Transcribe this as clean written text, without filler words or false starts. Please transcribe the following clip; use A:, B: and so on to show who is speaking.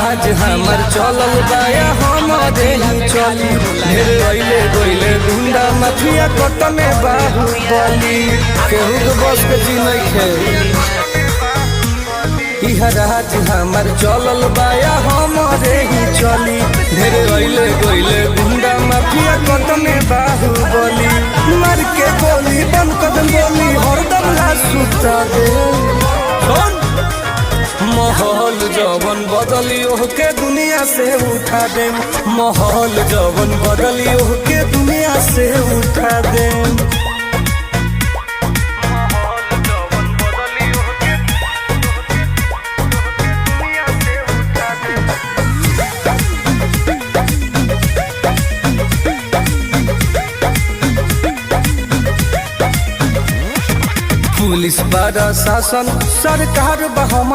A: राज हमर चलल बाया हमरे ही चली ढेर अइले गइले गुंडा माफिया कटने बाहुबली केहू के बस के जी नइखे इह राज हमर चलल बाया हमरे ही चली ढेर अइले गइले गुंडा माफिया कटने बाहुबली मार के गोली बन कदम बोली हरदम ना सुता दे माहौल जवन बदली के दुनिया से उठा दे माहौल जवन बदली के दुनिया से उठा दे पुलिस प्रशासन सरकार बहम